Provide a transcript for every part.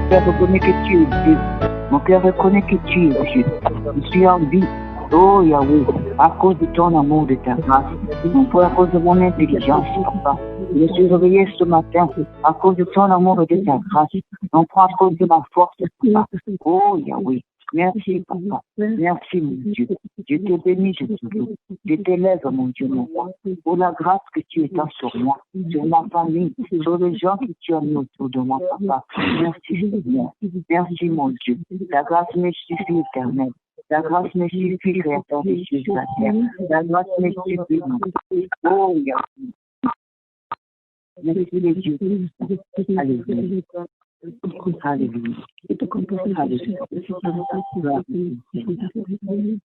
cœur reconnaît que tu es Dieu. Mon cœur reconnaît que tu es Dieu. Je suis en vie. Oh Yahweh, à cause de ton amour, de ta grâce, non pas à cause de mon intelligence, papa. Je suis réveillé ce matin à cause de ton amour et de ta grâce, non pas à cause de ma force, papa. Oh Yahweh, merci papa, merci mon Dieu. Je te bénis, je te loue. Je t'élève mon Dieu, mon roi, pour la grâce que tu étends sur moi, sur ma famille, sur les gens que tu as mis autour de moi, papa. Merci Seigneur, merci mon Dieu. La grâce me suffit, éternel. La grâce me suffit, créateur des cieux et de la terre. La grâce me suffit, mon Dieu. Oh, Yahweh. Merci les dieux. Alléluia. Alléluia. Alléluia.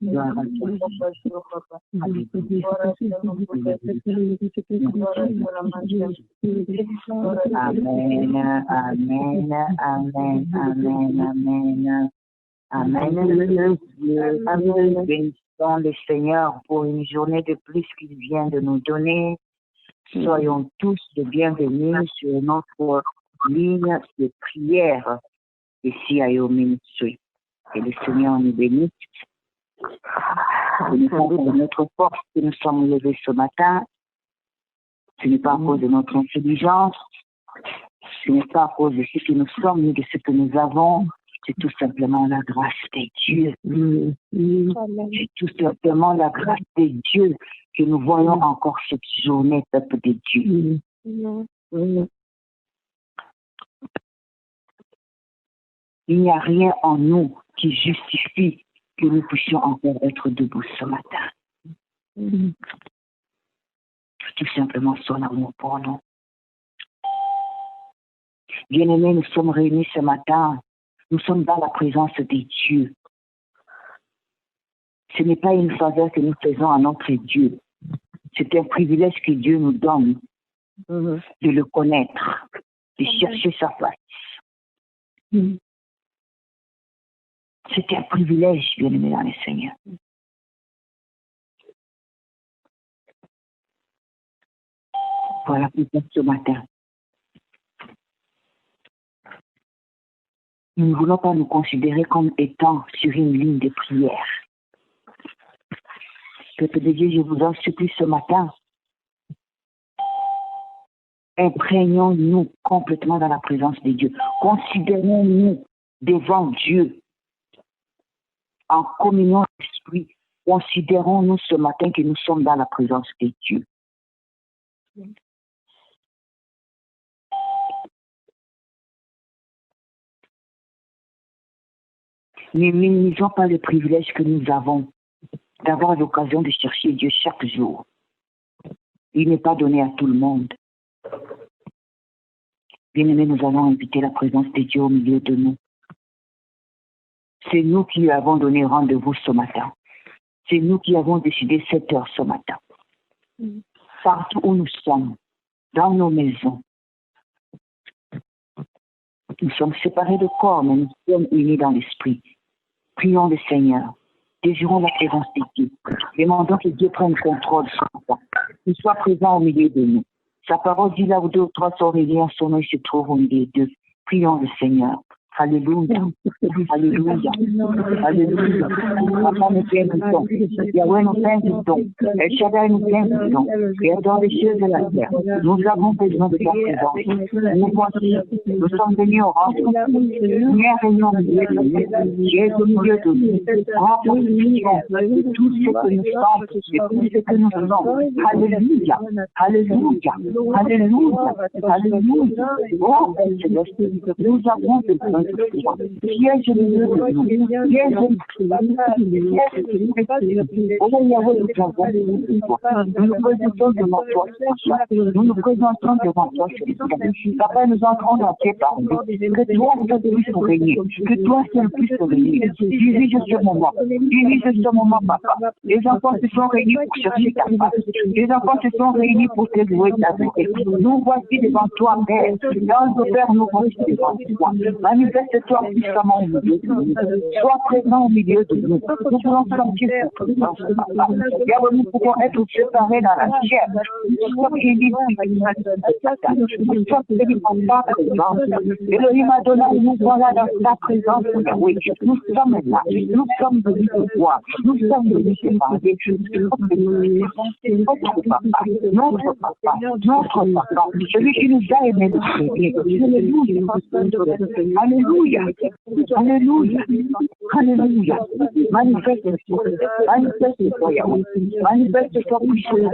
Gloire à Dieu. Amen, amen, amen, amen, amen. Amen. Amen. Bénissons le Seigneur pour une journée de plus qu'il vient de nous donner. Soyons tous de bienvenus sur notre ligne de prière ici à Yo Ministry. Que le Seigneur nous bénisse. Ce n'est pas pour notre force que nous sommes levés ce matin. Ce n'est pas à cause de notre intelligence. Ce n'est pas à cause de ce que nous sommes ni de ce que nous avons. C'est tout simplement la grâce de Dieu. C'est tout simplement la grâce de Dieu que nous voyons encore cette journée, peuple de Dieu. Il n'y a rien en nous qui justifie que nous puissions encore être debout ce matin. Tout simplement son amour pour nous. Bien-aimés, nous sommes réunis ce matin. Nous sommes dans la présence de Dieu. Ce n'est pas une faveur que nous faisons à notre Dieu. C'est un privilège que Dieu nous donne de le connaître, de chercher sa face. C'est un privilège, bien-aimé dans le Seigneur. Voilà pourquoi ce matin, nous ne voulons pas nous considérer comme étant sur une ligne de prière. Peuple de Dieu, je vous en supplie ce matin, imprégnons-nous complètement dans la présence de Dieu. Considérons-nous devant Dieu en communion d'esprit. Considérons-nous ce matin que nous sommes dans la présence de Dieu. Ne minimisons pas le privilège que nous avons d'avoir l'occasion de chercher Dieu chaque jour. Il n'est pas donné à tout le monde. Bien-aimés, nous allons inviter la présence de Dieu au milieu de nous. C'est nous qui lui avons donné rendez-vous ce matin. C'est nous qui avons décidé 7 heures ce matin. Partout où nous sommes, dans nos maisons, nous sommes séparés de corps, mais nous sommes unis dans l'esprit. Prions le Seigneur. Désirons la présence de Dieu. Demandons que Dieu prenne contrôle sur nous. Qu'il soit présent au milieu de nous. Sa parole dit là où 2 ou 3 sont réunis, son nom se trouve au milieu d'eux. Prions le Seigneur. Alléluia. Alléluia. Alléluia. Papa nous bénissons. Yahweh nous bénissons. El Shaddai nous bénissons. Créateur des cieux et de la terre. Nous avons besoin de ta présence. Nous voici. Nous sommes venus au rendez-vous. Viens réunion au milieu de nous. Tu es au milieu de nous. Prends possession de tout ce que nous sommes, de tout ce que nous sommes. Alléluia. Alléluia. Alléluia. Alléluia. Oh, Seigneur, nous avons besoin. Piège au milieu de nous. Piège au milieu de nous. Oh Yahweh, nous nous présentons devant toi. Nous nous présentons devant toi. Papa, nous entrons dans tes paroles. Que toi seul puisses régner. Que toi seul puisses régner. Dirige ce moment. Dirige ce moment, papa. Les enfants se sont réunis pour chercher ta face. Les enfants se sont réunis pour te louer ta vie. Nous voici devant toi, Père. Dans nos pères, nous voici devant toi. Manifeste-toi puissamment au milieu de nous. Sois présent au milieu de nous. Nous voulons sentir cette présence. Nous pouvons être séparés dans la chair. Nous sommes unis. Nous sommes unis par ta présence. Elohim Adonai, nous voilà dans ta présence. Oui, nous sommes là. Nous sommes venus te voir. Nous sommes venus te parler. Notre papa, celui qui nous a aimés de premier. Alléluia. Alléluia. Alléluia. Manifeste-toi, Yahweh. Manifeste-toi puissamment.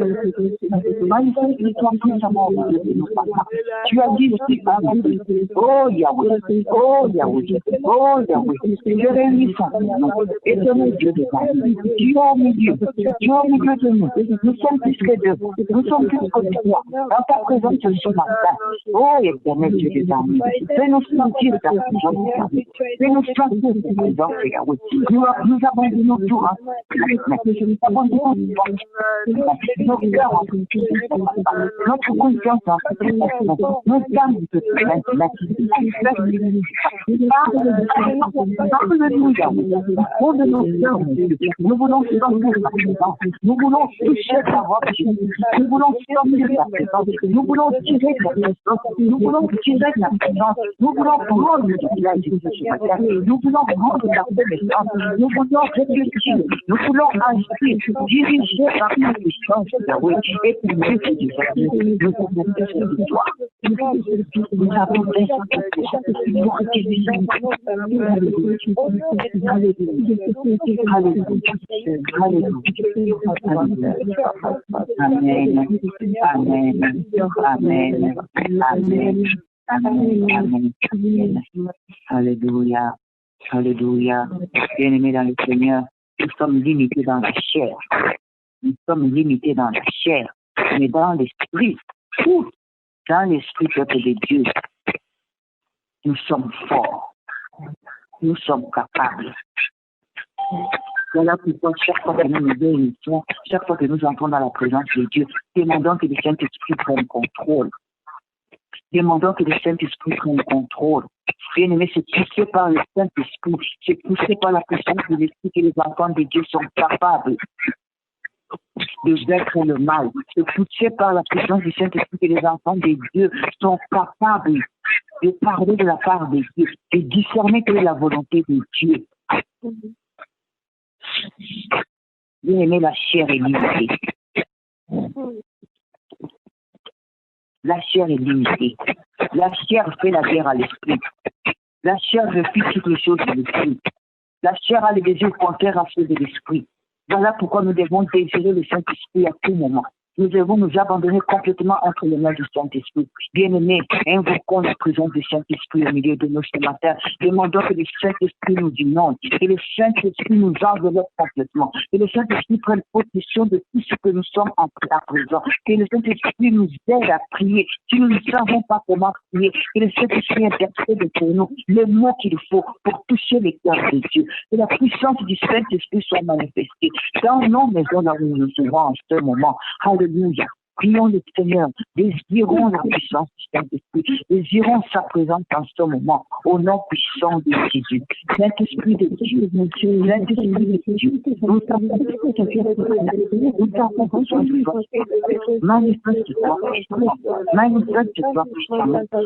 Manifeste-toi puissamment. Tu as dit oh Yahweh, oh Yahweh, oh Yahweh, je réunis son nom, éternel Dieu de ta vie. Tu es au milieu de nous. Nous sommes plus que deux, nous sommes plus que trois. Dans ta présence ce matin, oh éternel Dieu de ta vie, fais-nous sentir ta présence, fais-nous sentir ta présence, Yahweh. Nous abandonnons tout, nous abandonnons nos cœurs, notre confiance en nos âmes de Alléluia. Au de nos cœurs, nous voulons sentir ta présence. Nous voulons toucher ta voix. Nous voulons sentir ta présence. Nous voulons tirer ta présence. Nous voulons tirer ta présence. Nous voulons prendre le village de ce matin. Nous voulons prendre ta connaissance. Nous voulons réfléchir. Nous voulons agir, diriger par ta puissance. Et pour Dieu qui nous avons cette victoire. Nous avons des Alléluia. Alléluia. Bien-aimés dans le Seigneur, nous sommes limités dans la chair. Nous sommes limités dans la chair, mais dans l'esprit, dans l'esprit peuple de Dieu, nous sommes forts. Nous sommes capables. Voilà pourquoi chaque fois que nous nous réunissons, chaque fois que nous entrons dans la présence de Dieu, demandons que le Saint-Esprit prenne contrôle. Demandons que le Saint-Esprit prenne contrôle. Bien-aimés, c'est poussé par le Saint-Esprit, c'est poussé par la puissance de l'Esprit que les enfants de Dieu sont capables de vaincre le mal. C'est poussé par la puissance du Saint-Esprit que les enfants de Dieu sont capables de parler de la part de Dieu, de discerner quelle est la volonté de Dieu. Bien aimé, la chair est limitée. La chair est limitée. La chair fait la guerre à l'esprit. La chair refuse toutes les choses de l'esprit. La chair a les désirs contraires à ceux de l'esprit. Voilà pourquoi nous devons désirer le Saint-Esprit à tout moment. Nous devons nous abandonner complètement entre les mains du Saint-Esprit. Bien-aimés, invoquons la présence du Saint-Esprit au milieu de nous ce matin. Demandons que le Saint-Esprit nous inonde, que le Saint-Esprit nous enveloppe complètement, que le Saint-Esprit prenne possession de tout ce que nous sommes à présent, que le Saint-Esprit nous aide à prier. Si nous ne savons pas comment prier, que le Saint-Esprit intercède pour nous les mots qu'il faut pour toucher les cœurs de Dieu. Que la puissance du Saint-Esprit soit manifestée dans nos maisons là où nous nous trouvons en ce moment. Alléluia. Prions le Seigneur, désirons la puissance du Saint-Esprit, désirons sa présence en ce moment, au nom puissant de Jésus. Saint-Esprit de Dieu, Saint-Esprit de Dieu, nous t'avons manifeste-toi, manifeste-toi,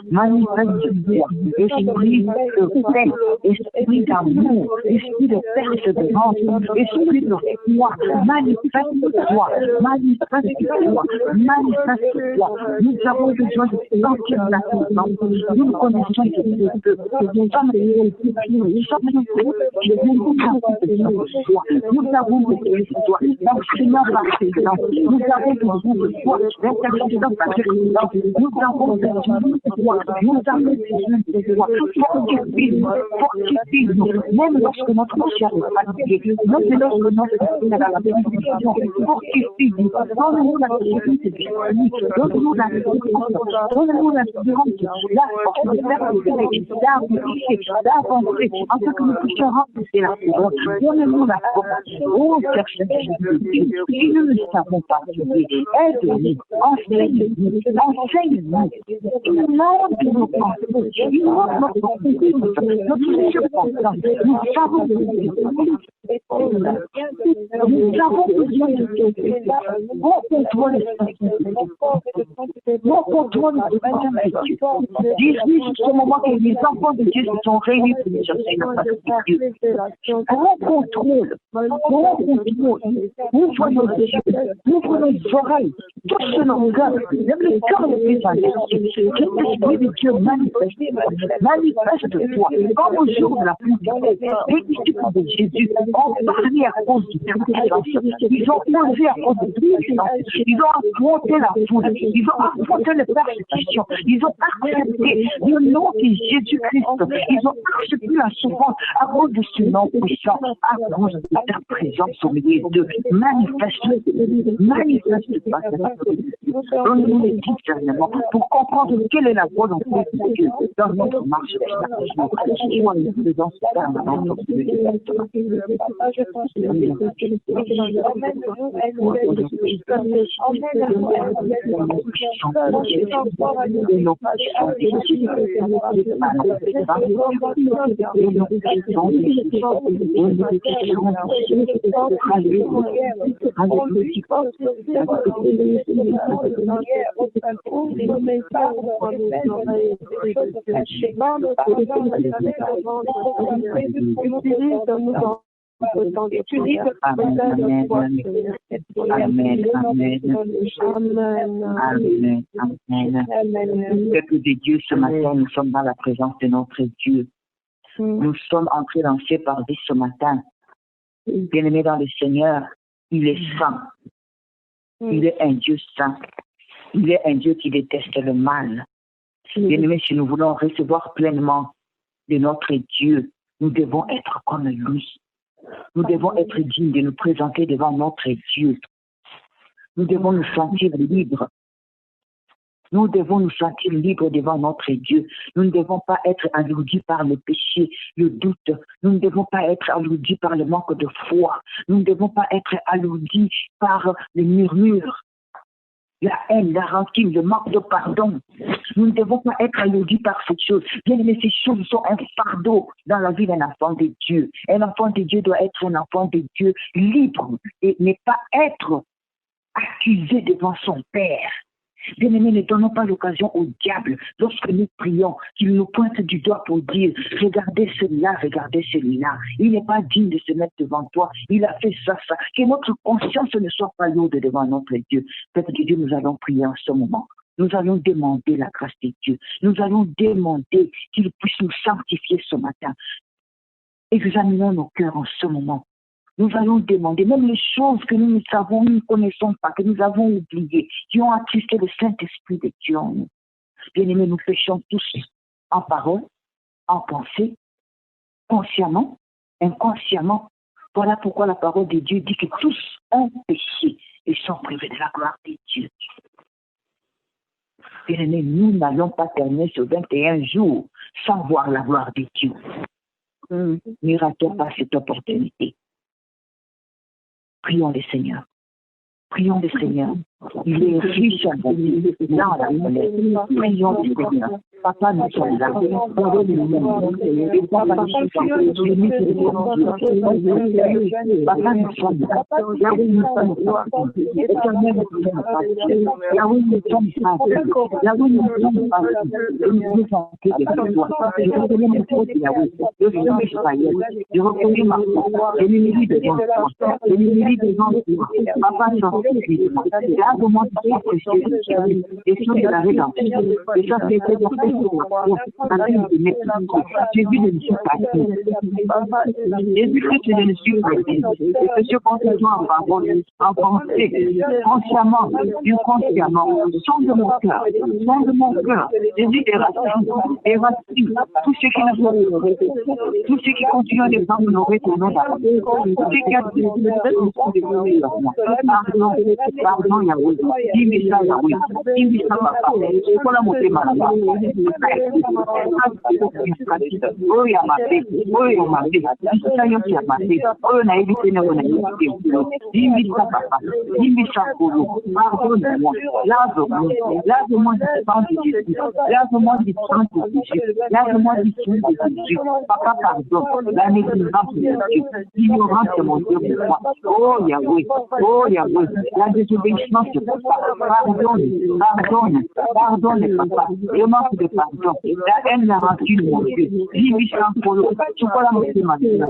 manifeste-toi, esprit de paix, esprit d'amour, esprit de persévérance, esprit de foi, manifeste-toi, manifeste-toi, manifeste-toi. Nous avons besoin de sentir la présence. Nous connaissons que nous sommes nous avons besoin de toi. Donc, Seigneur, par présence, nous avons besoin de toi. L'intercession par présence, nous avons besoin de toi. Nous avons besoin de toi. Fortifie-nous, même lorsque notre chair est fatiguée, même lorsque notre chair est à la bénédiction, fortifie-nous. Donne-nous la sécurité donne-nous l'assurance, la force de faire d'avancer, afin que nous puissions remplacer la couronne. Donne-nous la force. Oh, Père Saint-Jésus, si nous ne savons pas prier, aide-nous, enseigne-nous, inonde nos pensées, inonde notre confiance, notre circonstance. Nous savons besoin de bon contrôle dis-nous sur ce moment que les enfants de Dieu se sont réunis pour nous chercher la face de Dieu. Bon contrôle. Ouvre nos yeux, ouvre nos oreilles, touche nos cœurs, même le cœur le plus investi. Que l'Esprit de Dieu manifeste-toi, comme au jour de la Pentecôte. Les disciples de Jésus ont parlé à cause du silence. Ils ont osé à cause du silence. Ils ont affronté la foule. Ils ont affronté les persécutions. Ils ont accepté le nom de Jésus-Christ. Ils ont accepté la souffrance à cause de ce nom puissant, à cause de ta présence au milieu d'eux. Manifeste-toi. Donne-nous les discernements pour comprendre quelle est la volonté de Dieu dans notre marche vers la présence permanente au milieu de Peuple de Dieu, ce matin, nous sommes dans la présence de notre Dieu. Nous sommes entrés dans ses parvis ce matin. Bien-aimé dans le Seigneur, il est saint. Il est un Dieu saint. Il est un Dieu qui déteste le mal. Bien-aimé, si nous voulons recevoir pleinement de notre Dieu, nous devons être comme lui. Nous devons être dignes de nous présenter devant notre Dieu. Nous devons nous sentir libres. Nous devons nous sentir libres devant notre Dieu. Nous ne devons pas être alourdis par le péché, le doute. Nous ne devons pas être alourdis par le manque de foi. Nous ne devons pas être alourdis par les murmures, la haine, la rancune, le manque de pardon. Nous ne devons pas être alourdis par ces choses. Bien aimé, ces choses sont un fardeau dans la vie d'un enfant de Dieu. Un enfant de Dieu doit être un enfant de Dieu libre et ne pas être accusé devant son Père. Bien aimé, ne donnons pas l'occasion au diable, lorsque nous prions, qu'il nous pointe du doigt pour dire, regardez celui-là, regardez celui-là. Il n'est pas digne de se mettre devant toi. Il a fait ça. Que notre conscience ne soit pas lourde devant notre Dieu. Peuple de Dieu, nous allons prier en ce moment. Nous allons demander la grâce de Dieu. Nous allons demander qu'il puisse nous sanctifier ce matin. Examinons nos cœurs en ce moment. Nous allons demander même les choses que nous ne savons, nous ne connaissons pas, que nous avons oubliées, qui ont attristé le Saint-Esprit de Dieu en nous. Bien-aimés, nous péchons tous en parole, en pensée, consciemment, inconsciemment. Voilà pourquoi la parole de Dieu dit que tous ont péché et sont privés de la gloire de Dieu. Bien-aimés, nous n'allons pas terminer ce 21 jours sans voir la gloire de Dieu. Ne ratons pas cette opportunité. Prions le Seigneur. Prions le Seigneur. Il est riche en bonté dans la colère. Prions le Seigneur. Papa, nous sommes là. Et Papa, nous sommes Papa, nous sommes là. Là où nous sommes là. Éternel, nous sommes là. Là où nous sommes là. Là où nous sommes là. Nous nous sentons de toi. Je reconnais mon faute, Yahweh. Je suis Israël. Je reconnais ma foi. Je m'humilie devant toi. Je m'humilie devant toi. Papa, sanctifie-moi. Garde-moi de ton précieux. Et sur de la rédemption. Et ça, c'est fait dans Jésus ne suis pas Jésus-Christ ne le suis pas. Et que ce qu'on se doit en parole, en pensée, consciemment, inconsciemment, sonde de mon cœur. Jésus éradique tout ce qui nous honorait, tout ce qui continue de pas honorer ton nom d'abord. Tout ce qui a dit pardon, Yahweh. Yahweh. Dis-moi ça, Yahweh. Dis-moi ça, papa. C'est quoi la montée, madame? Oh, il y a ma paix. Oh, il y a ma paix. Ça, il y a ma paix. Oh, on a évité, on a évité. Dis-moi ça, papa. Dis-moi ça, Polo. Pardonne-moi. Lave-moi du sang de Jésus. Lave-moi du sang de Jésus. Lave-moi du sang de Jésus. Papa, pardon. La négligence de Dieu. L'ignorance de mon Dieu pour moi. Oh, Yahweh. Oh, Yahweh. La désobéissance de papa. Pardonne. Pardonne. Pardonne, papa. Le manque de pardon. La haine, la rancune, mon Dieu. Dis-moi ça, Polo. Tu peux la montrer ma vie. Tu peux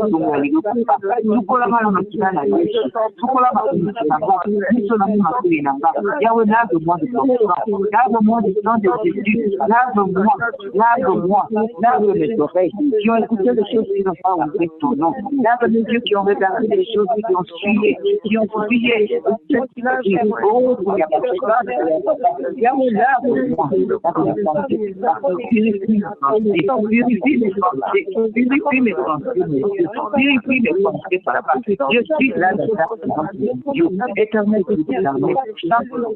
la montrer ma vie. Yahweh, lave-moi de ton sang, lave-moi du sang de Jésus, lave-moi, lave mes oreilles qui ont écouté les choses qui n'ont pas ouvert ton nom, lave les yeux qui ont regardé les choses qui ont suivi, qui ont prié, oh, Yahweh, lave-moi, purifie mes pensées, purifie mes pensées, papa, je suis là, Dieu, éternel,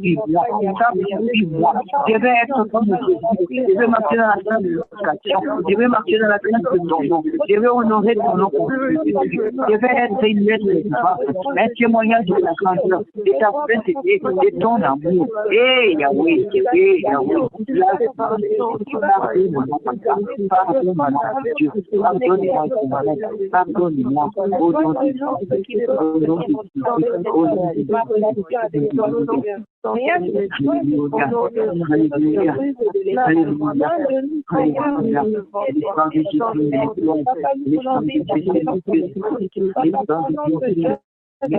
suis-moi. Je vais être comme Jésus. Je vais marcher dans la grâce de l'éducation. Je vais marcher dans la grâce de ton nom. Je vais honorer ton nom. Je vais être une lettre vivante, un témoignage de la grandeur, de ta sainteté, de ton amour. Eh Yahweh, Yahweh. Pardonne-moi, Dieu. Pardonne-moi, pardonne-moi. Au nom de Jésus. Au nom de Jésus. Et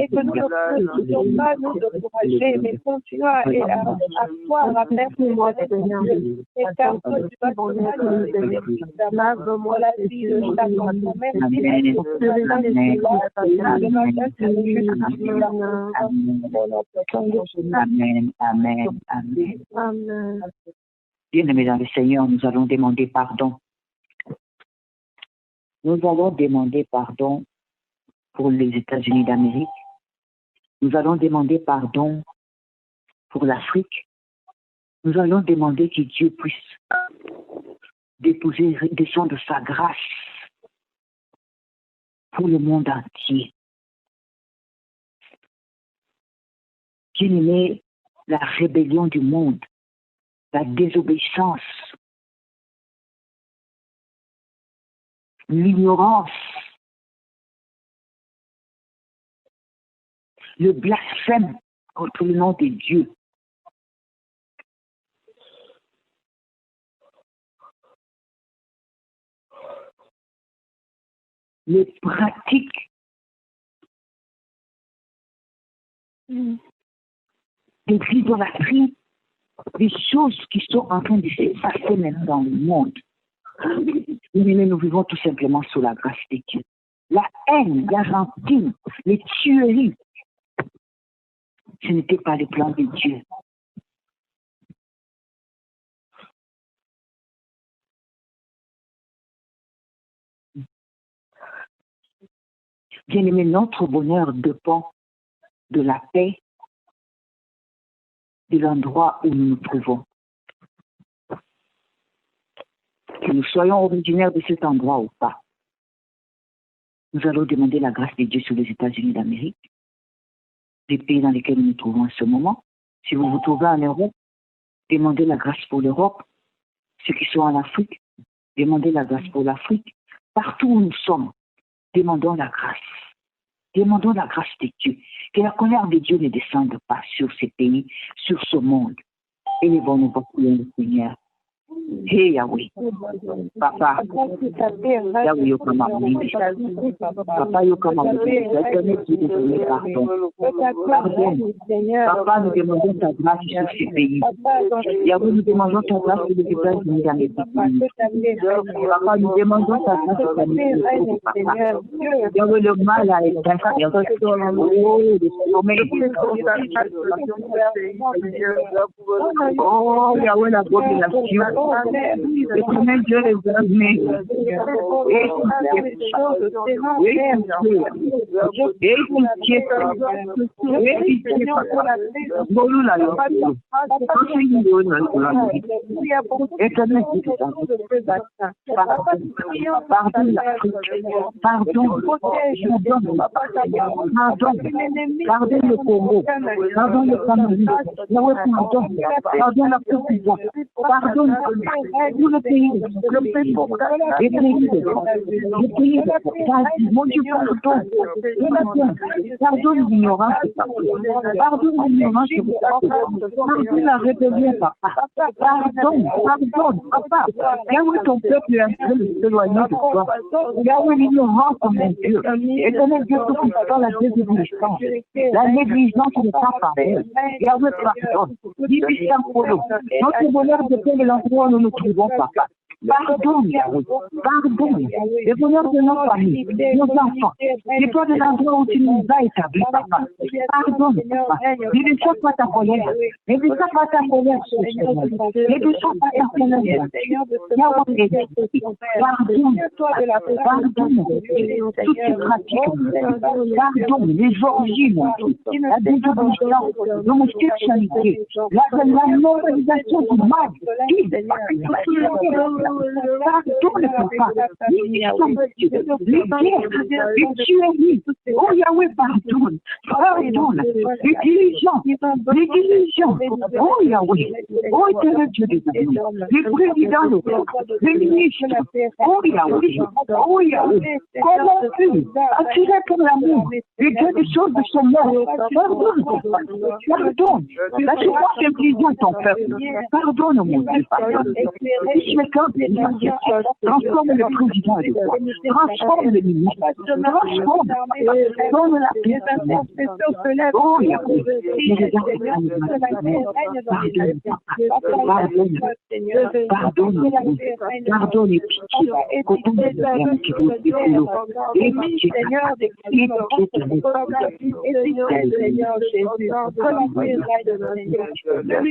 que nous ne soyons pas nous décourager, mais continuons à croire, à faire ce qu'on et car toi tu vas ton la vie de chaque enfant. Amen. Bien-aimés dans le Seigneur, nous allons demander pardon. Nous allons demander pardon pour les États-Unis d'Amérique. Nous allons demander pardon pour l'Afrique. Nous allons demander que Dieu puisse déposer des sons de sa grâce pour le monde entier. Bien-aimé, la rébellion du monde, la désobéissance, l'ignorance, le blasphème contre le nom de Dieu. Les pratiques de l'idolâtrie, des choses qui sont en train de s'effacer maintenant dans le monde. Nous vivons tout simplement sous la grâce de Dieu. La haine, la rancune, les tueries, ce n'était pas le plan de Dieu. Bien-aimé, notre bonheur dépend de la paix de l'endroit où nous nous trouvons. Que nous soyons originaires de cet endroit ou pas. Nous allons demander la grâce de Dieu sur les États-Unis d'Amérique, les pays dans lesquels nous nous trouvons en ce moment. Si vous vous trouvez en Europe, demandez la grâce pour l'Europe. Ceux qui sont en Afrique, demandez la grâce pour l'Afrique. Partout où nous sommes, demandons la grâce. Demandons la grâce de Dieu. Que la colère de Dieu ne descende pas sur ces pays, sur ce monde. Et nous allons nous prier le Seigneur. Hey Yahweh, Papa, Yahweh, yo comme Papa, yo comme pardon. Papa, nous demandons ta grâce sur ces pays. Yahweh, nous demandons ta grâce sur les États-Unis d'Amérique. Papa, nous demandons ta grâce sur l'Amérique. Yahweh, le mal a éteint. Oh, Yahweh, la population. Éternel Dieu les amis, pardon le Congo, pardon le Cameroun, pardon la Côte d'Ivoire, pardon tout le pays, mon Dieu, pardonne l'ignorance, pardonne la rébellion, papa, pardonne, papa, Yahweh, ton peuple est en train de s'éloigner de toi, Yahweh, l'ignorance, mon Dieu, éternel Dieu, tout puissant, la désobéissance, la négligence n'est pas pareille, Yahweh, pardonne, notre bonheur dépend de l'endroit où nous nous trouvons, papa. Pardonne, pardonne, le bonheur de nos familles, nos enfants, dépend de l'endroit où tu nous as établis, papa. Pardonne, papa. Ne descends pas ta colère, ne descends pas ta colère, ne descends pas ta colère. Pardonne, pardonne, toutes ces pratiques, pardonne, les origines, la désobéissance, l'homosexualité, la normalisation du mal, pardonne, papa, les tueries, oh Yahweh, pardonne, les dirigeants, oh Yahweh, oh éternel Dieu des amis, les présidents locaux, les ministres, oh Yahweh, corrompus, attirés pour l'amour, les dieux des choses de son monde, pardonne, la souffrance infligée à ton peuple, pardonne mon Dieu, pardonne. Transforme le président de toi, transforme le ministre, transforme, donne la paix. Oh, Yahweh, pardonne et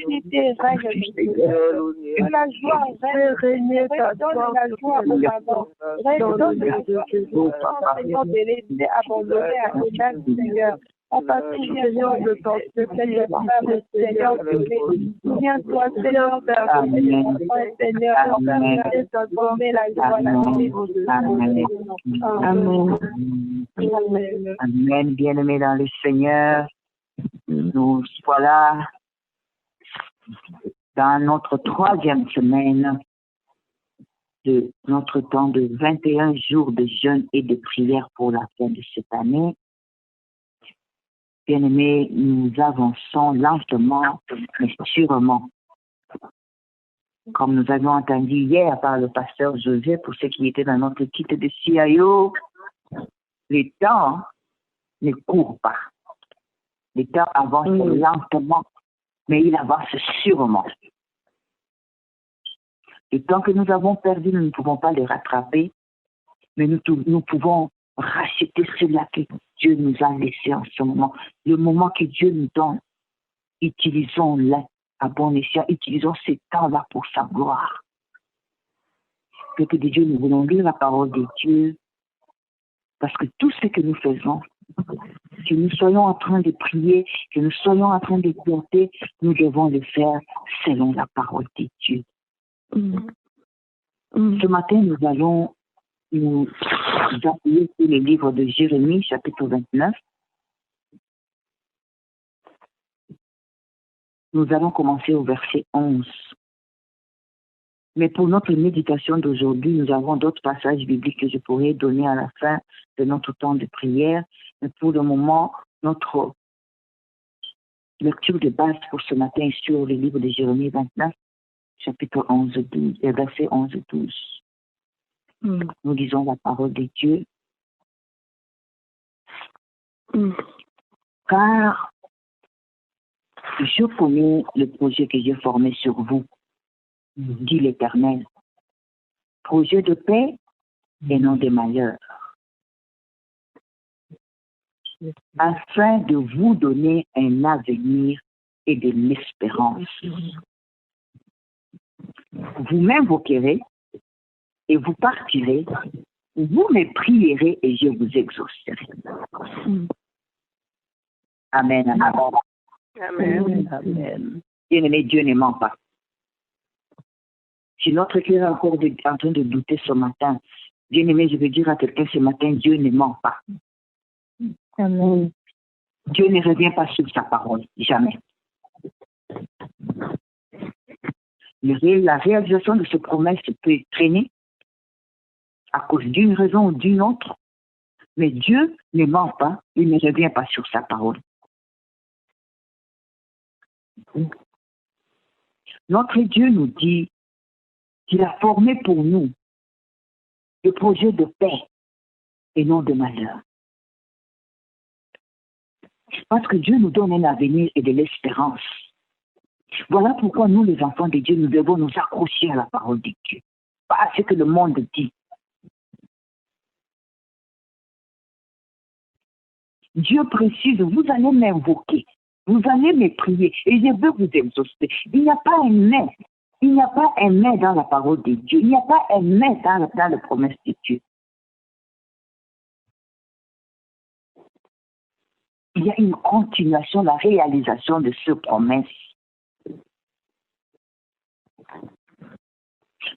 pitié, régner ta joie, la joie au avant. Redonne la joie, Seigneur, de l'aider à abandonner à l'état, Seigneur. En particulier, le temps de Seigneur, Seigneur, souviens-toi, Seigneur, Seigneur, de transformer la joie, la paix. Amen. Amen, bien-aimés dans le Seigneur. Nous voilà dans notre 3e semaine de notre temps de 21 jours de jeûne et de prière pour la fin de cette année. Bien-aimés, nous avançons lentement mais sûrement. Comme nous avons entendu hier par le pasteur José, pour ceux qui étaient dans notre kit de CIO, le temps ne court pas. Le temps avance lentement, mais il avance sûrement. Le temps que nous avons perdu, nous ne pouvons pas le rattraper, mais nous pouvons racheter cela que Dieu nous a laissé en ce moment. Le moment que Dieu nous donne, utilisons-le à bon escient, utilisons ce temps-là pour sa gloire. Peuple de Dieu, nous voulons lire la parole de Dieu, parce que tout ce que nous faisons, que nous soyons en train de prier, que nous soyons en train de compter, nous devons le faire selon la parole de Dieu. Ce matin, nous allons nous appuyer sur le livre de Jérémie, chapitre 29. Nous allons commencer au verset 11. Mais pour notre méditation d'aujourd'hui, nous avons d'autres passages bibliques que je pourrais donner à la fin de notre temps de prière. Mais pour le moment, notre lecture de base pour ce matin est sur le livre de Jérémie 29, chapitre 11, 12, verset 11 et 12. Nous lisons la parole de Dieu. Car je connais le projet que j'ai formé sur vous, dit l'Éternel. Projet de paix et non de malheur, afin de vous donner un avenir et de l'espérance. Vous m'invoquerez et vous partirez. Vous me prierez et je vous exaucerai. Amen. Amen. Amen. Amen. Bien-aimé, Dieu ne ment pas. Si notre cœur est encore en train de douter ce matin, bien-aimé, je veux dire à quelqu'un ce matin, Dieu ne ment pas. Amen. Dieu ne revient pas sur sa parole, jamais. La réalisation de ce promesse peut traîner à cause d'une raison ou d'une autre, mais Dieu ne ment pas, il ne revient pas sur sa parole. Notre Dieu nous dit qu'il a formé pour nous le projet de paix et non de malheur. Parce que Dieu nous donne un avenir et de l'espérance. Voilà pourquoi nous, les enfants de Dieu, nous devons nous accrocher à la parole de Dieu, pas à ce que le monde dit. Dieu précise, vous allez m'invoquer, vous allez me prier et je veux vous exaucer. Il n'y a pas un mais. Il n'y a pas un mais dans la parole de Dieu. Il n'y a pas un mais dans la promesse de Dieu. Il y a une continuation, la réalisation de ce promesse.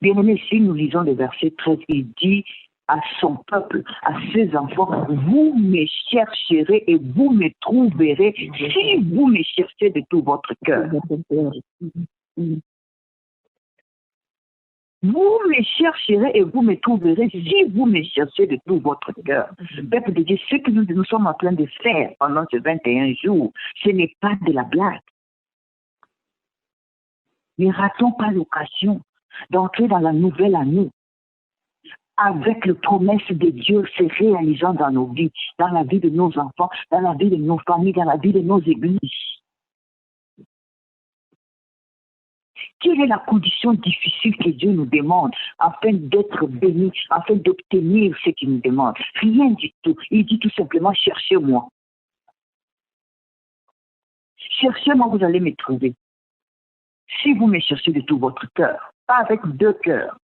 Bien-aimé, si nous lisons le verset 13, il dit à son peuple, à ses enfants, vous me chercherez et vous me trouverez si vous me cherchez de tout votre cœur. Vous me chercherez et vous me trouverez si vous me cherchez de tout votre cœur. Peuple de Dieu, ce que nous sommes en train de faire pendant ces 21 jours, ce n'est pas de la blague. Ne ratons pas l'occasion d'entrer dans la nouvelle année avec les promesses de Dieu se réalisant dans nos vies, dans la vie de nos enfants, dans la vie de nos familles, dans la vie de nos églises. Quelle est la condition difficile que Dieu nous demande afin d'être bénis, afin d'obtenir ce qu'il nous demande? Rien du tout. Il dit tout simplement, cherchez-moi. Cherchez-moi, vous allez me trouver. Si vous me cherchez de tout votre cœur, pas avec deux cœurs.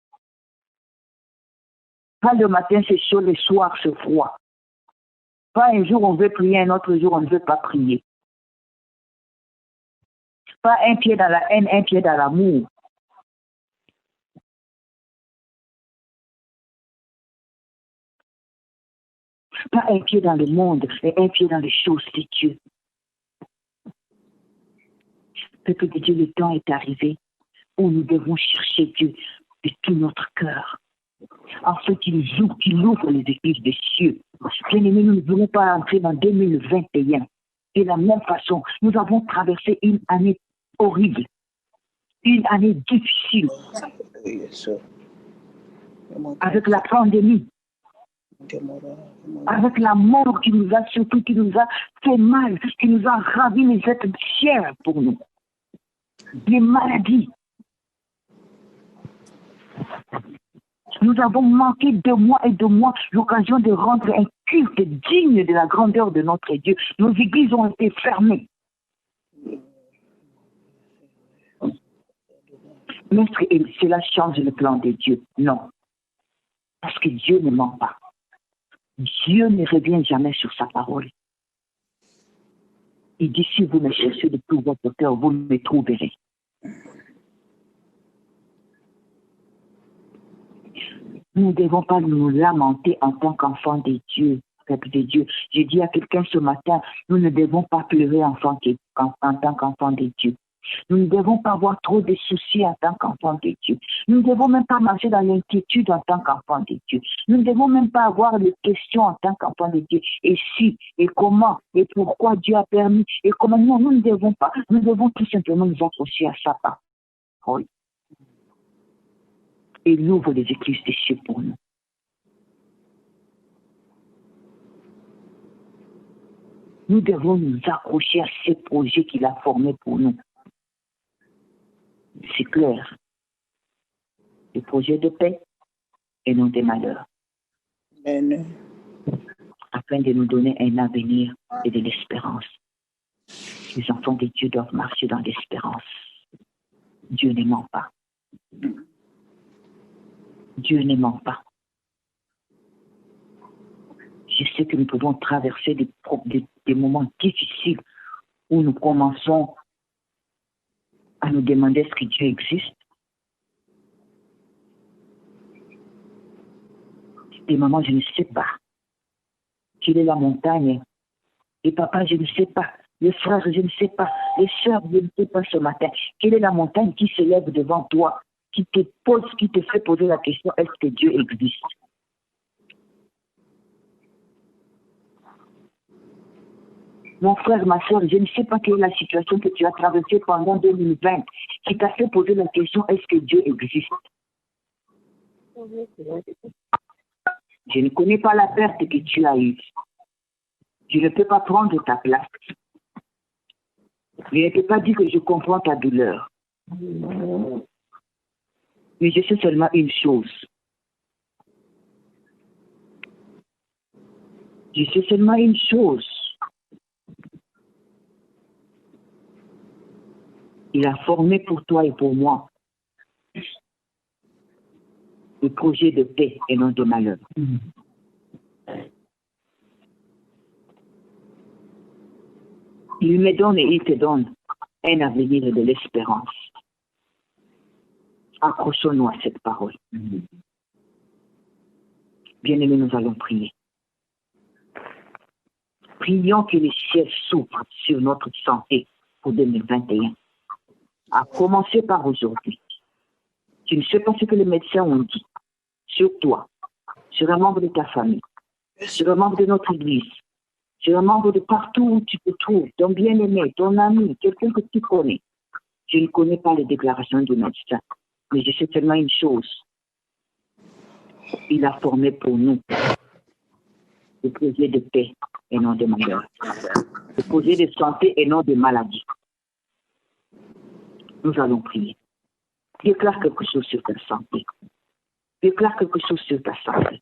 Pas le matin c'est chaud, le soir c'est froid. Pas un jour on veut prier, un autre jour on ne veut pas prier. Pas un pied dans la haine, un pied dans l'amour. Pas un pied dans le monde, mais un pied dans les choses de Dieu. Peuple de Dieu, le temps est arrivé où nous devons chercher Dieu de tout notre cœur. Afin qu'il ouvre les églises des cieux. Bien aimés, nous ne voulons pas entrer dans 2021. De la même façon, nous avons traversé une année horrible, une année difficile, avec la pandémie, avec la mort qui nous a surtout, qui nous a fait mal, qui nous a ravi les êtres chers pour nous, les maladies. Nous avons manqué de mois et de mois l'occasion de rendre un culte digne de la grandeur de notre Dieu. Nos églises ont été fermées. Mais cela change le plan de Dieu. Non. Parce que Dieu ne ment pas. Dieu ne revient jamais sur sa parole. Il dit, si vous me cherchez de tout votre cœur, vous me trouverez. Nous ne devons pas nous lamenter en tant qu'enfants de Dieu, peuple de Dieu. J'ai dit à quelqu'un ce matin, nous ne devons pas pleurer en tant qu'enfants de Dieu. Nous ne devons pas avoir trop de soucis en tant qu'enfants de Dieu. Nous ne devons même pas marcher dans l'inquiétude en tant qu'enfants de Dieu. Nous ne devons même pas avoir de questions en tant qu'enfants de Dieu. Et si, et comment, et pourquoi Dieu a permis, et comment. Non, nous ne devons pas. Nous devons tout simplement nous accrocher à sa parole. Et il ouvre les églises des cieux pour nous. Nous devons nous accrocher à ces projets qu'il a formés pour nous. C'est clair. Des projets de paix et non des malheurs. Amen. Afin de nous donner un avenir et de l'espérance. Les enfants de Dieu doivent marcher dans l'espérance. Dieu ne ment pas. Dieu ne ment pas. Je sais que nous pouvons traverser des moments difficiles où nous commençons à nous demander est-ce que Dieu existe. Et maman, je ne sais pas. Quelle est la montagne? Et papa, je ne sais pas. Les frères, je ne sais pas. Les sœurs, je ne sais pas ce matin. Quelle est la montagne qui se lève devant toi, qui te pose, qui te fait poser la question, est-ce que Dieu existe? Mon frère, ma soeur, je ne sais pas quelle est la situation que tu as traversée pendant 2020 qui t'a fait poser la question, est-ce que Dieu existe? Je ne connais pas la perte que tu as eue. Je ne peux pas prendre ta place. Je ne peux pas dire que je comprends ta douleur. Mais je sais seulement une chose. Je sais seulement une chose. Il a formé pour toi et pour moi le projet de paix et non de malheur. Il me donne et il te donne un avenir et de l'espérance. Accrochons-nous à cette parole. Bien-aimés, nous allons prier. Prions que les cieux s'ouvrent sur notre santé pour 2021. À commencer par aujourd'hui. Tu ne sais pas ce que les médecins ont dit sur toi, sur un membre de ta famille, sur un membre de notre église, sur un membre de partout où tu te trouves, ton bien-aimé, ton ami, quelqu'un que tu connais. Je ne connais pas les déclarations du médecin, mais je sais seulement une chose. Il a formé pour nous le projet de paix et non de malheur, le projet de santé et non de maladie. Nous allons prier. Déclare quelque chose sur ta santé. Déclare quelque chose sur ta santé.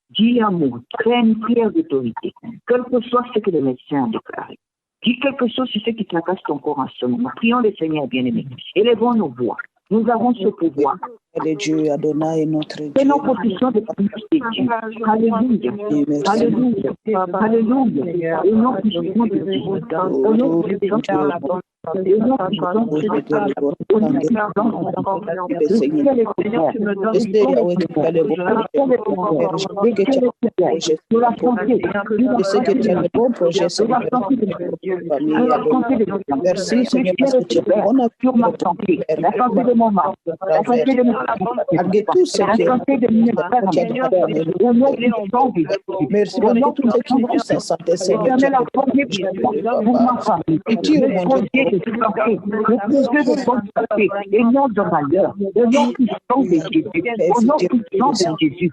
Dis un mot, crée une prière d'autorité, quel que soit ce que le médecin a déclaré. Dis quelque chose sur ce qui tracasse ton corps en ce moment. Prions le Seigneur bien-aimé. Élevons nos voix. Nous avons ce pouvoir. De Dieu, Adonai, notre Dieu. C'est nos positions de prière de Dieu. Alléluia. Alléluia. Alléluia. Et nos positions de Dieu. Au nom de Dieu. Et nos positions de Dieu. Au nom de Dieu. Merci Seigneur parce que tu es bon à sur ma santé, la santé de mon mari, la santé de mon malgré tout ce la santé de mes frères, au nom de Jésus. Merci parce que tout ce qui touche sa santé, Seigneur. Éternel, la santé pour ma famille, le projet de santé, le projet de santé, et non de malheur, au nom puissant de Jésus, au nom puissant de Jésus,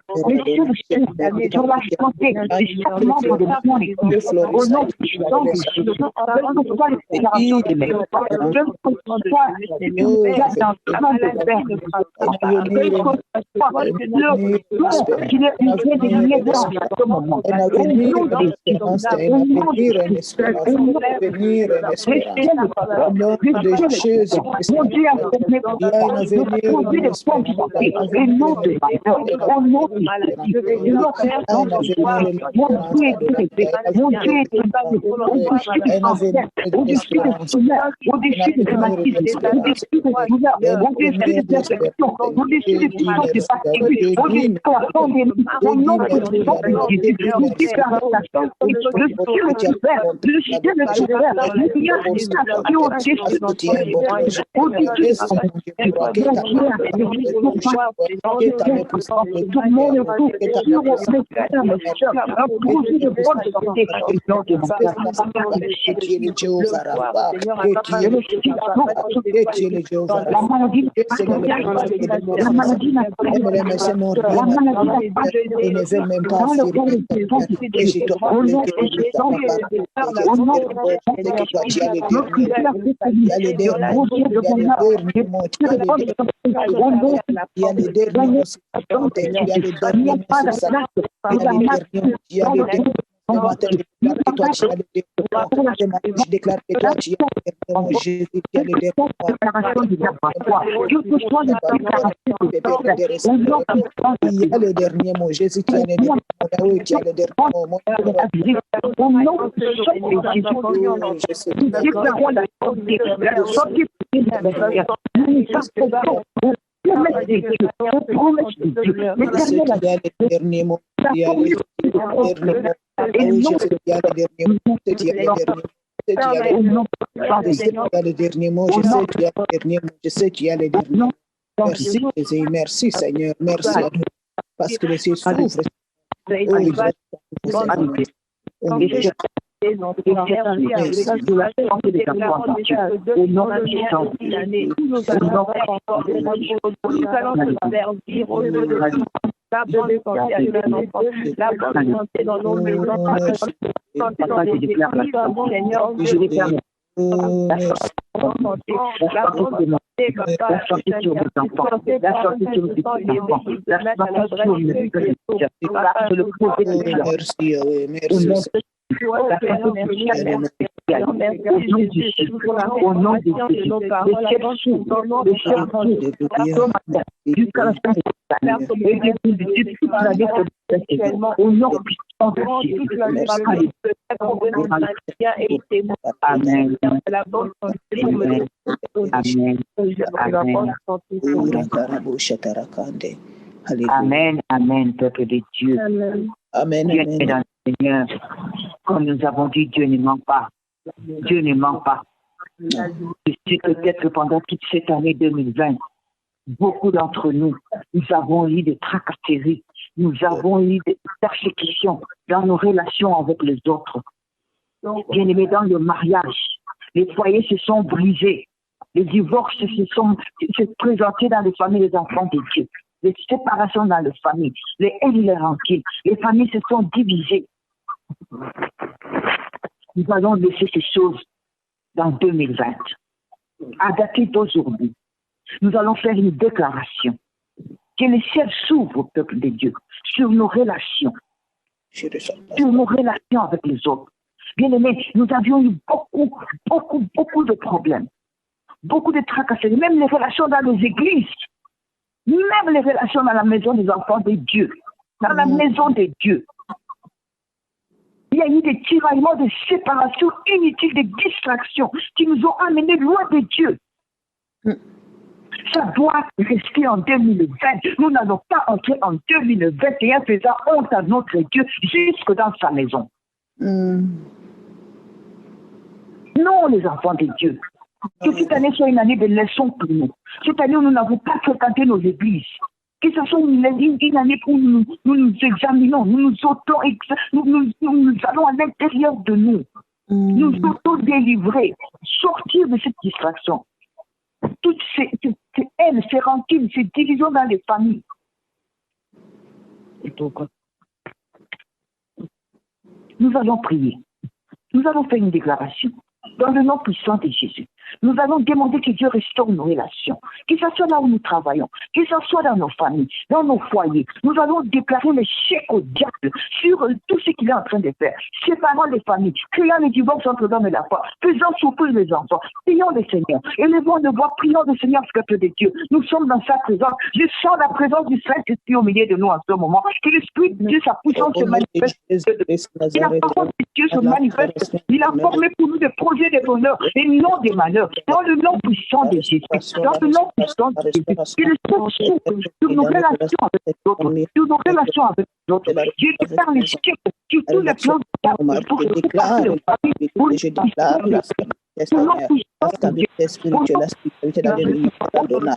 mais sur la santé de chaque membre de mon équipe, au nom puissant de Jésus, quel que soit les déclarations de mes frères, quel que soit qu'il est une clé de liaison à ce moment. Mon Dieu a formé pour poser des points de santé et non de malheur. Au nom de Jésus, mon Dieu est élevé, mon Dieu est élevé, au-dessus du cancer, au-dessus des tumeurs, au-dessus des rhumatismes, au-dessus des douleurs, au-dessus des infections, au-dessus des puissances de bactéries, au-dessus de la pandémie, au nom de Jésus, nous déclarons la santé, le ciel est ouvert, le ciel est ouvert, il y a des sages qui ont au-dessus de mon Dieu, tout le monde est tout, sur le frère, un projet de bonne santé, et non de la maladie, la maladie n'a pas dans le corps Ce matin, je déclare que toi, tu as le dernier mot. Ce matin, je déclare que toi, tu as le dernier mot. Jésus, tu as le dernier mot. Il y a le dernier mot. Jésus, tu as le dernier mot. Yahweh, tu as le dernier mot. Mon au nom de Jésus, nous déclarons la sortie le dernier mot. Il y a le dernier mot. Le dernier mot, je sais qu'il y a le dernier mot, je sais qu'il y a le dernier mot. Merci, Jésus, merci, Seigneur, merci à nous, parce que les cieux s'ouvrent. Au nom de Jésus, Amen, amen, peuple de Dieu. Amen, amen. Seigneur, comme nous avons dit, Dieu ne ment pas. Dieu ne ment pas. Je sais que peut-être pendant toute cette année 2020, beaucoup d'entre nous, nous avons eu des tracasseries, nous avons eu des persécutions dans nos relations avec les autres. Bien aimé, dans le mariage, les foyers se sont brisés, les divorces se sont présentés dans les familles des enfants de Dieu, les séparations dans les familles, les haines et les rancunes, les familles se sont divisées. Nous allons laisser ces choses dans 2020. À dater d'aujourd'hui, nous allons faire une déclaration. Que les ciels s'ouvrent au peuple de Dieu sur nos relations, sur nos relations avec les autres. Bien aimés, nous avions eu beaucoup de problèmes, beaucoup de tracasseries, même les relations dans les églises, même les relations dans la maison des enfants de Dieu, dans la maison de Dieu. Il y a eu des tiraillements, des séparations inutiles, des distractions qui nous ont amenés loin de Dieu. Ça doit rester en 2020. Nous n'allons pas entrer en 2021 faisant honte à notre Dieu jusque dans sa maison. Non, les enfants de Dieu. Que cette année soit une année de leçons pour nous. Cette année où nous n'avons pas fréquenté nos églises. Que ce soit une année où nous nous examinons, nous allons à l'intérieur de nous. Nous auto-délivrer, sortir de cette distraction. Toutes ces haines, ces rancunes, ces divisions dans les familles. Nous allons prier. Nous allons faire une déclaration dans le nom puissant de Jésus. Nous allons demander que Dieu restaure nos relations, que ce soit là où nous travaillons, que ce soit dans nos familles, dans nos foyers. Nous allons déclarer l'échec au diable sur tout ce qu'il est en train de faire, séparant les familles, créant les divorces entre l'homme et la femme, faisant souffrir les enfants. Prions le Seigneur, élevons nos voix, prions le Seigneur, peuple de Dieu. Nous sommes dans sa présence. Je sens la présence du Saint-Esprit au milieu de nous en ce moment. Que l'Esprit de Dieu, sa puissance se manifeste. Et la parole de Dieu se manifeste. Il a formé pour nous des projets de bonheur et non des malheurs. Dans le nom puissant de Jésus, dans le nom puissant de Jésus, que le Seigneur sur nos relations avec les autres, sur nos relations avec les autres. Dieu déclare les chiens sur tous les plans de ta vie pour que tu fasses le famille, pour que tu fasses le spirituelle, la spiritualité, la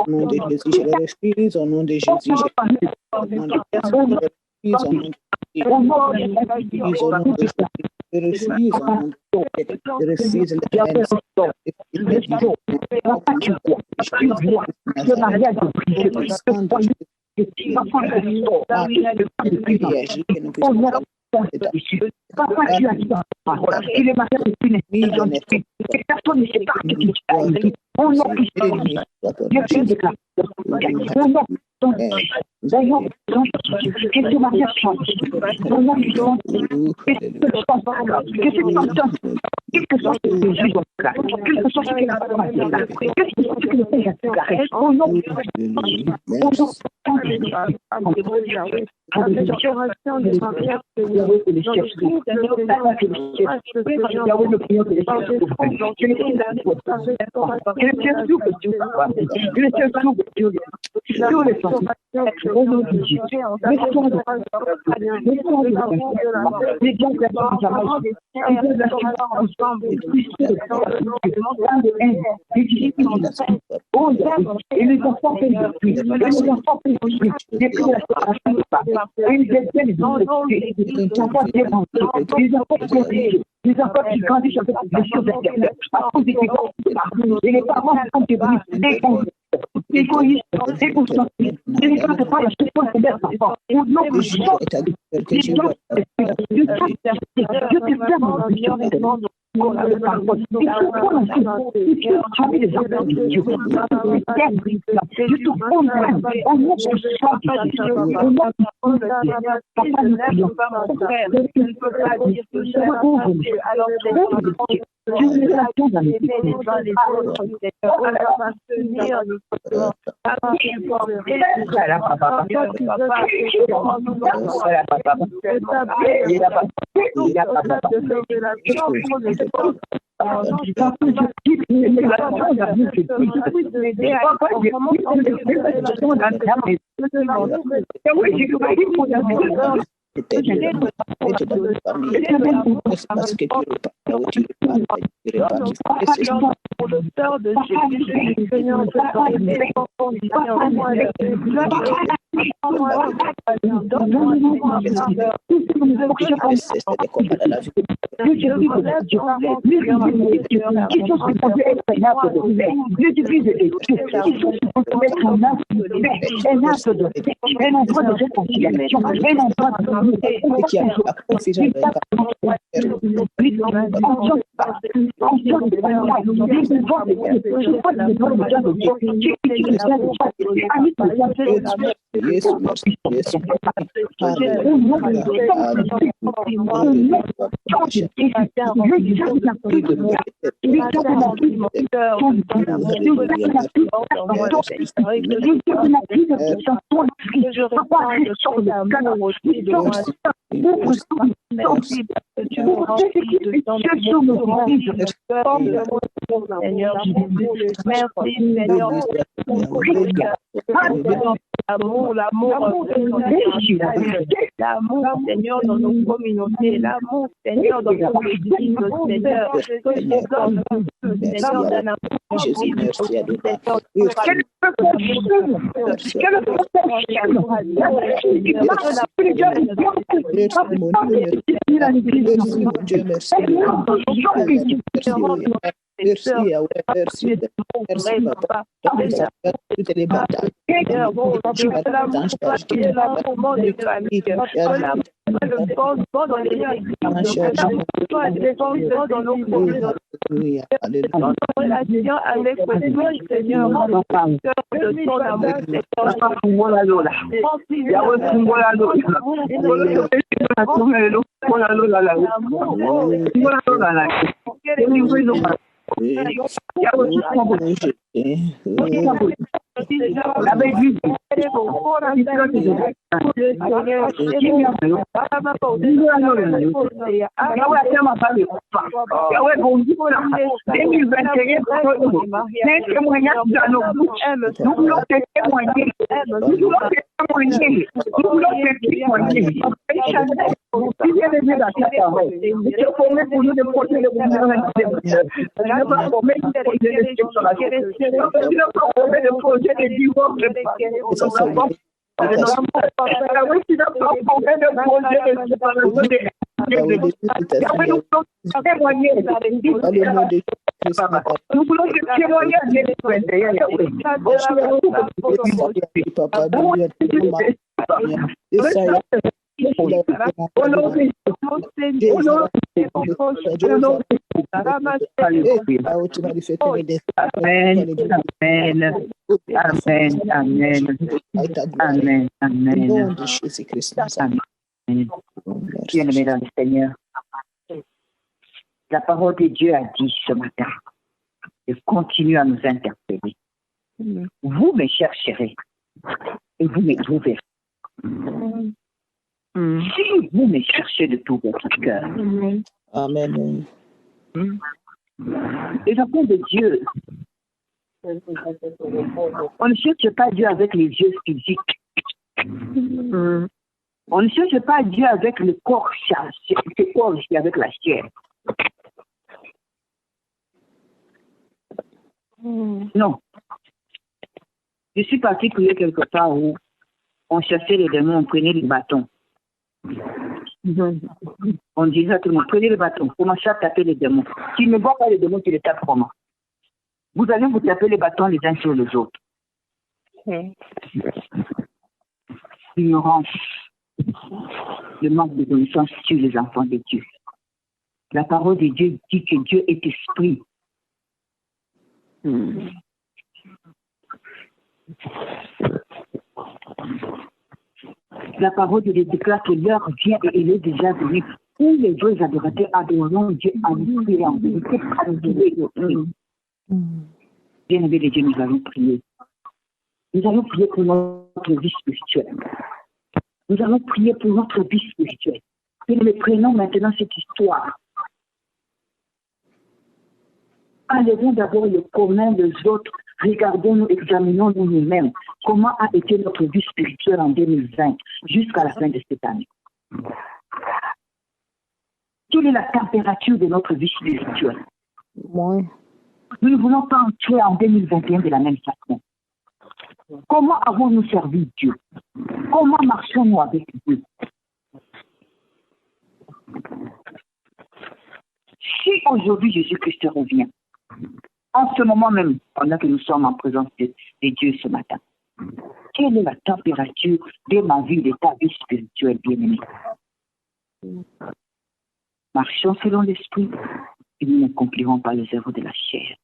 Au nom de Jésus, je le refuse. Au nom de Jésus, je le refuse. Au nom de Jésus, je refuse le haine. Papa, tu as dit dans ta parole qu'il est ma terre est une expression de Christ. Et personne ne sait pas ce que tu as dit. Au nom de Jésus, je fais une déclaration. Au nom de Jésus, que ce mariage change. Au nom de Jésus, que ce change. Quel que soit ce que Jésus a fait, quel que soit ce que la femme a fait, quel que soit ce que le Père a fait, au nom de Jésus, et les enfants les enfants qui grandissent avec des blessures intérieures à cause des et les parents sont égoïstes, égocentriques, et les gens ne pas la souffrance de leurs enfants. Au nom de Jésus, je te ferme mon Dieu. Il faut trouver les enfants de Dieu. Je te condamne au nom de Jésus. Papa, nous prions. L'amour, Seigneur, dans nos communautés, l'amour, Seigneur, dans nos églises, Seigneur, Seigneur, d'un amour, Jésus, merci à merci, merci, papa. Toutes les batailles. témoigner. Nous voulons te témoigner. Si bien aimé dans ta parole, je promets pour nous de porter le bonheur et le bonheur. Je ne pas promets de poser des séparation. Je ne pas promets de poser des divorces. Je ne pas nous voulons te témoigner à Bien-aimés dans le Seigneur, la parole de Dieu a dit ce matin et continue à nous interpeller. Vous me chercherez et vous me trouverez. Si vous me cherchez de tout votre cœur. Amen. Les enfants de Dieu, on ne cherche pas Dieu avec les yeux physiques. On ne cherche pas Dieu avec le corps chargé, avec la chair. Non. Je suis partie prier quelque part où on cherchait les démons, on prenait les bâtons. On disait à tout le monde, prenez les bâtons, commencez à taper les démons. Si ne vois pas les démons, tu les tapes comment? Vous allez vous taper les bâtons les uns sur les autres. L'ignorance, le manque de connaissance sur les enfants de Dieu. La parole de Dieu dit que Dieu est esprit. La parole de Dieu déclare que l'heure vient et il est déjà venu où les vrais adorateurs adoreront Dieu en esprit et en vérité. Bien-aimés de Dieu, nous allons prier. Nous allons prier pour notre vie spirituelle. Nous allons prier pour notre vie spirituelle. Et nous prenons maintenant cette histoire. Enlevons d'abord le commun des autres. Regardons-nous, examinons-nous nous-mêmes. Comment a été notre vie spirituelle en 2020 jusqu'à la fin de cette année? Quelle est la température de notre vie spirituelle? Nous ne voulons pas entrer en 2021 de la même façon. Comment avons-nous servi Dieu? Comment marchons-nous avec Dieu? Si aujourd'hui Jésus-Christ revient, en ce moment même, pendant que nous sommes en présence de Dieu ce matin, quelle est la température de ma vie, de ta vie spirituelle, bien-aimée? Marchons selon l'esprit et nous n'accomplirons pas les œuvres de la chair.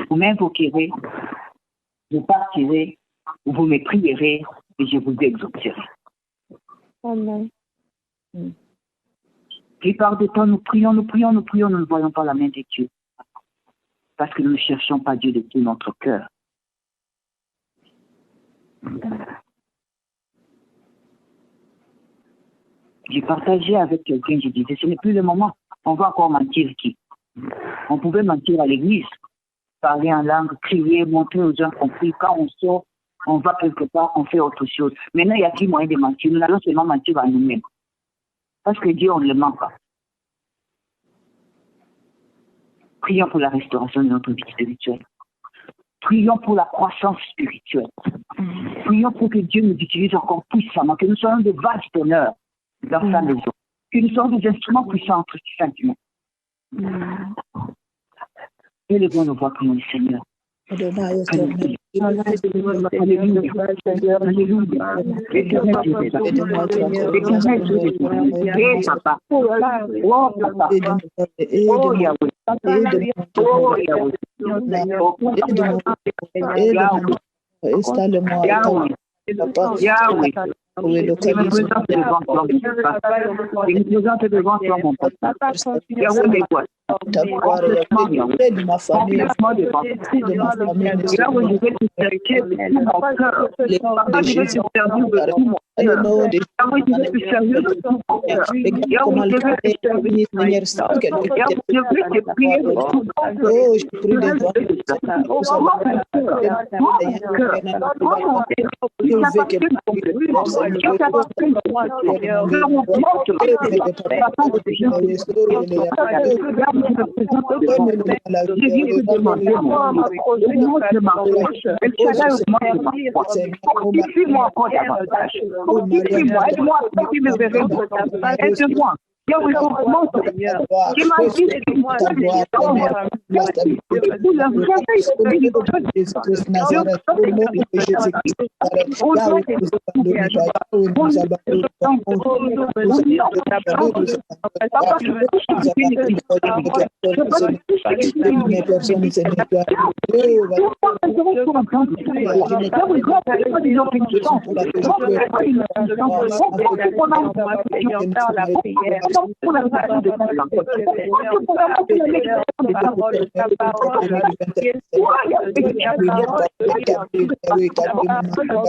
Vous m'invoquerez, vous partirez, vous me prierez et je vous exaucerai. Amen. Plupart du temps, nous prions, nous ne voyons pas la main de Dieu. Parce que nous ne cherchons pas Dieu de tout notre cœur. J'ai partagé avec quelqu'un, je disais, ce n'est plus le moment. On va encore mentir qui? On pouvait mentir à l'église, parler en langue, crier, montrer aux gens qu'on prie. Quand on sort, on va quelque part, on fait autre chose. Maintenant, il n'y a plus moyen de mentir. Nous allons seulement mentir à nous-mêmes. Parce que Dieu, on ne le ment pas. Prions pour la restauration de notre vie spirituelle. Prions pour la croissance spirituelle. Prions pour que Dieu nous utilise encore puissamment, que nous soyons des vases d'honneur dans sa maison, que nous soyons des instruments puissants entre ses sentiments. Élevons nos voix pour le Seigneur. Alléluia. ta gloire est de ma famille, de ma famille, les femmes de Jésus, dans le nom de Jésus, comment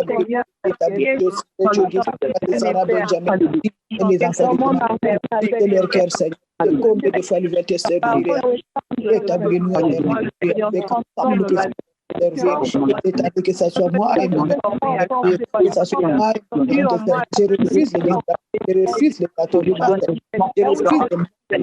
le Seigneur, oh, je prie de voir les enfants de leur cœur, Seigneur. Combien de fois ils veulent te servir, établis-nous avec ensemble que ça soit moi et mon que ça soit moi et mon je refuse le bateau du matin, je refuse de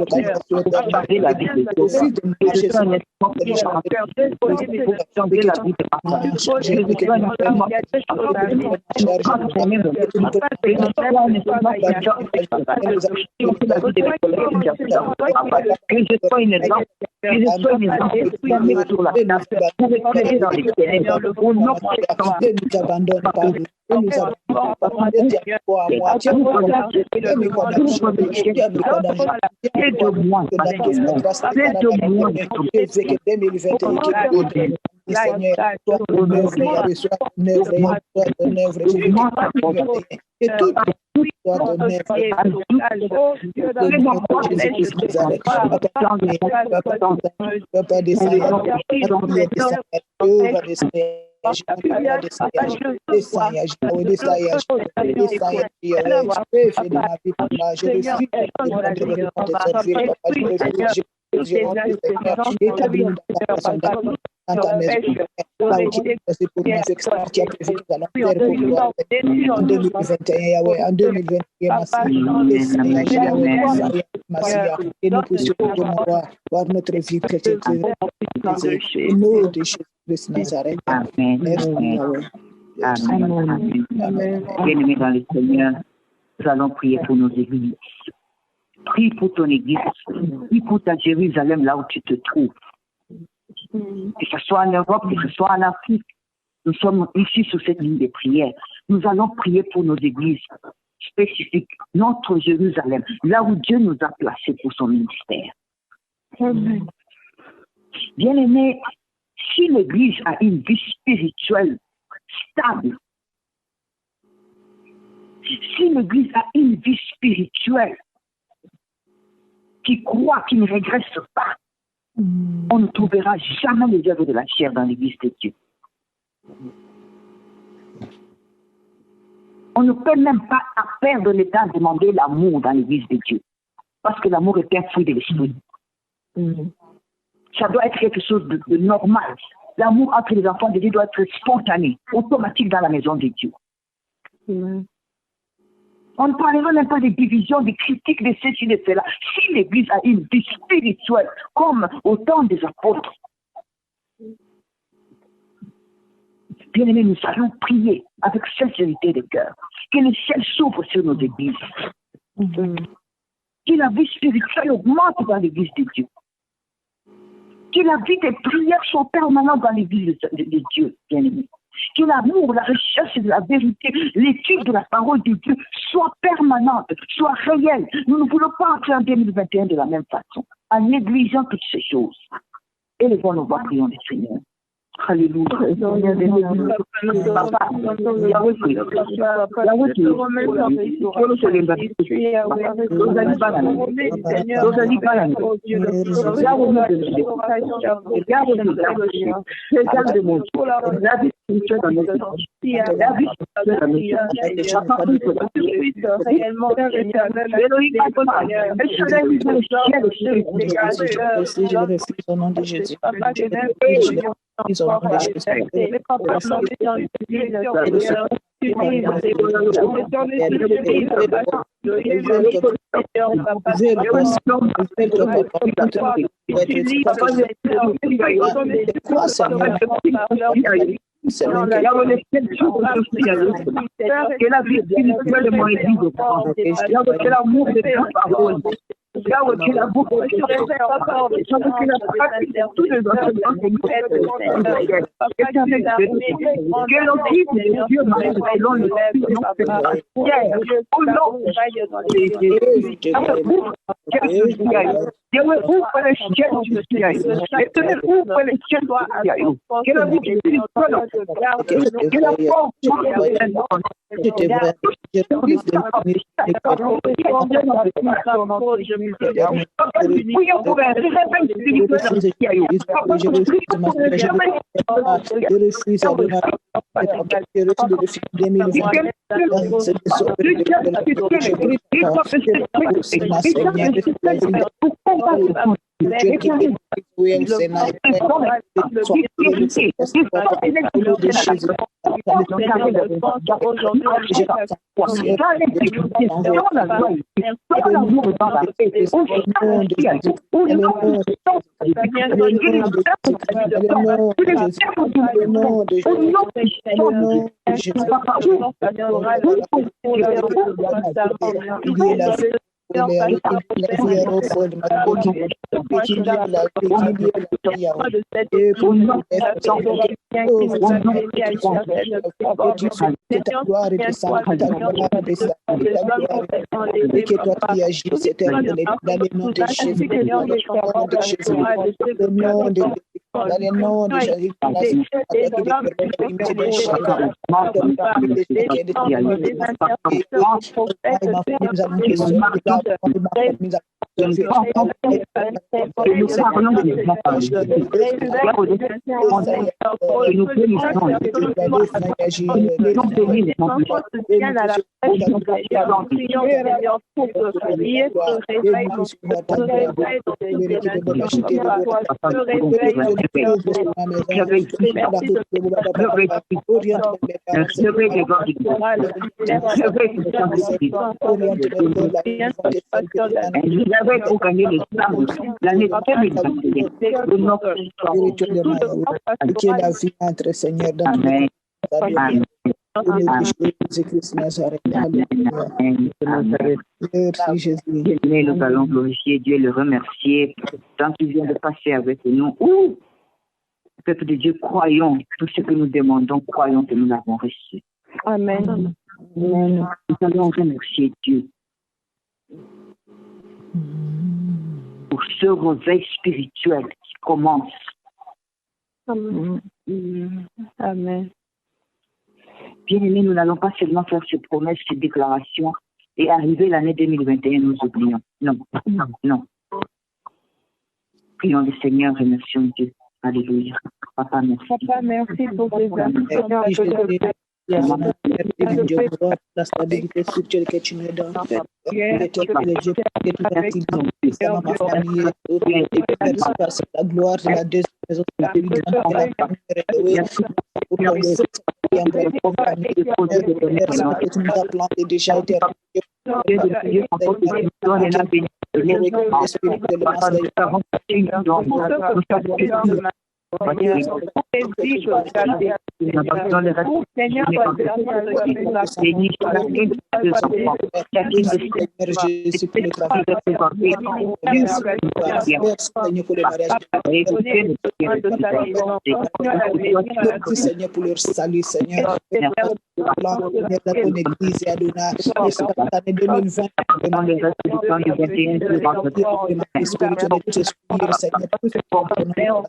en 2021, et nous puissions voir notre vie chrétienne au nom de Jésus Nazareth. Amen. Bien-aimés dans le Seigneur, nous allons prier pour nos églises. Prie pour ton église, prie pour ta Jérusalem, là où tu te trouves. Que ce soit en Europe, que ce soit en Afrique, nous sommes ici sur cette ligne de prière. Nous allons prier pour nos églises spécifiques, notre Jérusalem, là où Dieu nous a placés pour son ministère. Amen. Bien-aimés, si l'église a une vie spirituelle stable, si l'église a une vie spirituelle qui croit, qui ne régresse pas, on ne trouvera jamais les œuvres de la chair dans l'église de Dieu. On ne peut même pas perdre le temps de demander l'amour dans l'église de Dieu. Parce que l'amour est un fruit de l'esprit. Ça doit être quelque chose de normal. L'amour entre les enfants de Dieu doit être spontané, automatique dans la maison de Dieu. On ne parlera même pas de divisions, de critiques, de ceci, de cela. Si l'Église a une vie spirituelle, comme au temps des apôtres, bien aimés, nous allons prier avec sincérité de cœur. Que le ciel s'ouvre sur nos églises. Que la vie spirituelle augmente dans l'église de Dieu. Que la vie des prières soit permanente dans l'église de Dieu, bien aimés. Que l'amour, la recherche de la vérité, l'étude de la parole de Dieu soit permanente, soit réelle. Nous ne voulons pas entrer en 2021 de la même façon, en négligeant toutes ces choses. Élevons nos voix, prions le Seigneur. Alléluia. Nous allons glorifier Dieu, le remercier tant qu'il vient de passer avec nous. Peuple de Dieu, croyons tout ce que nous demandons, croyons que nous l'avons reçu. Amen. Nous allons remercier Dieu pour ce réveil spirituel qui commence. Amen. Amen. Bien-aimés, nous n'allons pas seulement faire ces promesses, ces déclarations et arriver l'année 2021, nous oublions. Non. Prions le Seigneur, remercions Dieu. Alléluia. Papa, merci. Papa, merci pour tes la stabilité spirituelle que tu me donnes. Merci parce que la gloire de la deuxième maison de la planté déjà été Seigneur, pour leur salut, Seigneur. Église et Adonai, l'année 2020, spiritualité, Seigneur,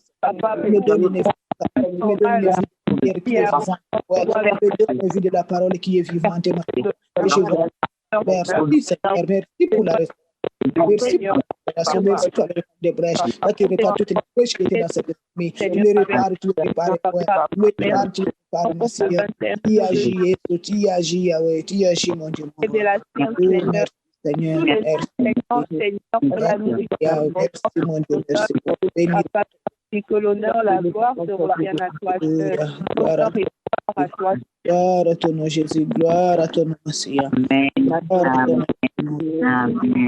me donne la vie qui est vivante. Ouais, me donne la vie de la parole qui est vivante. Merci Seigneur, merci pour la restauration. Merci pour la restauration, merci pour la des brèches. Tu répares toutes les brèches qui étaient dans cette famille. Tu les répares, tu les répares, tu les répares, mon Seigneur. Tu agis, Yahweh, tu agis, mon Dieu. Merci Seigneur, merci. Merci, mon Dieu, merci pour bénir. Que l'honneur, la gloire te reviennent à toi. Gloire à ton nom, Jésus. Gloire à ton nom, Seigneur. Amen.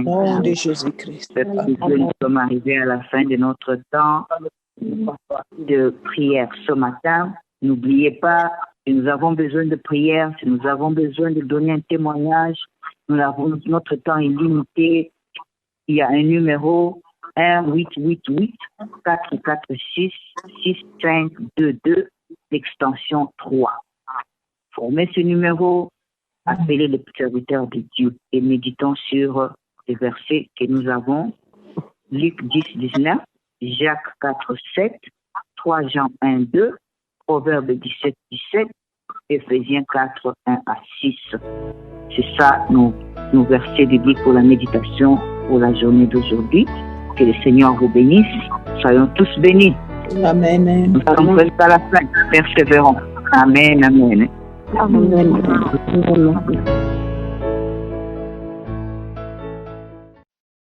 Au nom de Jésus-Christ. Nous sommes arrivés à la fin de notre temps de prière ce matin. N'oubliez pas, si nous avons besoin de prière, si nous avons besoin de donner un témoignage, notre temps est limité. Il y a un numéro 1-888-446-6522, l'extension 3. Formez ce numéro, appelez les serviteurs de Dieu et méditons sur les versets que nous avons. Luc 10-19, Jacques 4-7, 3 Jean 1-2, Proverbe 17-17, Éphésiens 4-1-6. C'est ça nos versets bibliques pour la méditation pour la journée d'aujourd'hui. Que le Seigneur vous bénisse. Soyons tous bénis. Amen. Nous sommes presque à la fin. Persévérons. Amen. Amen. Amen.